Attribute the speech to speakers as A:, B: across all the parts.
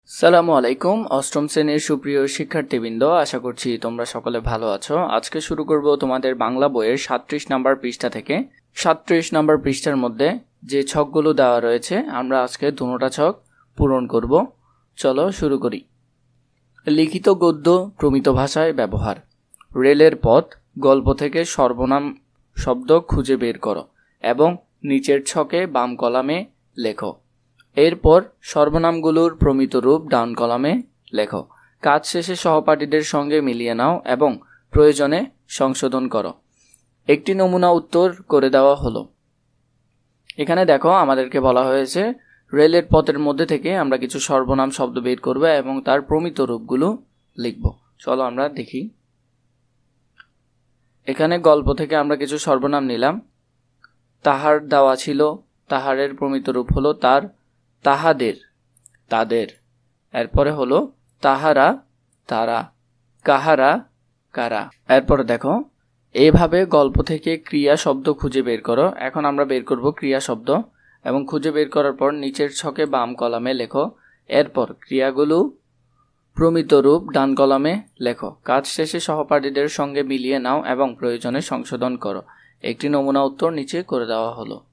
A: সালামু আলাইকুম। অষ্টম শ্রেণীর সুপ্রিয় শিক্ষার্থীবৃন্দ, আশা করছি তোমরা সকলে ভালো আছো। আজকে শুরু করব তোমাদের বাংলা বইয়ের 37 নম্বর পৃষ্ঠা থেকে। 37 নম্বর পৃষ্ঠার মধ্যে যে ছকগুলো দেওয়া রয়েছে আমরা আজকে দুটোটা ছক পূরণ করব। চলো শুরু করি। লিখিত গদ্য প্রমিত ভাষায় ব্যবহার। রেলের পথ গল্প থেকে সর্বনাম শব্দ খুঁজে বের করো এবং নিচের ছকে বাম কলামে লেখো। এরপর সর্বনামগুলোর প্রমিত রূপ ডান কলামে লেখো। কাজ শেষে সহপাঠীদের সঙ্গে মিলিয়ে নাও এবং প্রয়োজনে সংশোধন করো। একটি নমুনা উত্তর করে দেওয়া হলো। এখানে দেখো আমাদেরকে বলা হয়েছে রেলের পথের মধ্যে থেকে আমরা কিছু সর্বনাম শব্দ বের করব এবং তার প্রমিত রূপগুলো লিখব। চলো আমরা দেখি। এখানে গল্প থেকে আমরা কিছু সর্বনাম নিলাম। তাহার দেওয়া ছিল, তাহারের প্রমিত রূপ হলো তার, তাহাদের, তাদের। এরপরে হলো তাহারা, তারা, কাহারা, কারা। এরপরে দেখো এইভাবে গল্প থেকে ক্রিয়া শব্দ খুঁজে বের করো। এখন আমরা বের করব ক্রিয়া শব্দ এবং খুঁজে বের করার পর নিচের ছকে বাম কলামে লেখো। এরপর ক্রিয়াগুলো প্রমিত রূপ ডান কলামে লেখো। কাজ শেষে সহপাঠীদের সঙ্গে মিলিয়ে নাও এবং প্রয়োজনে সংশোধন করো। একটি নমুনা উত্তর নিচে করে দেওয়া হলো।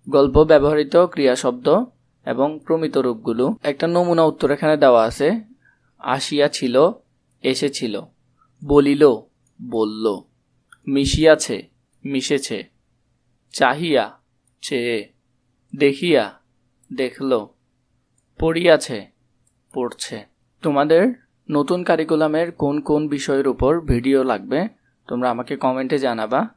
A: গল্প ব্যবহৃত ক্রিয়া শব্দ এবং প্রমিত রূপগুলো। একটা নমুনা উত্তর এখানে দেওয়া আছে। আসিয়াছিল, এসেছিল। বলিল, বলল। মিশিয়াছে, মিশেছে। চাহিয়া, চেয়ে। দেখিয়া, দেখল। পড়িয়াছে, পড়ছে। তোমাদের নতুন কারিকুলামের কোন কোন বিষয়ের উপর ভিডিও লাগবে তোমরা আমাকে কমেন্টে জানাবা।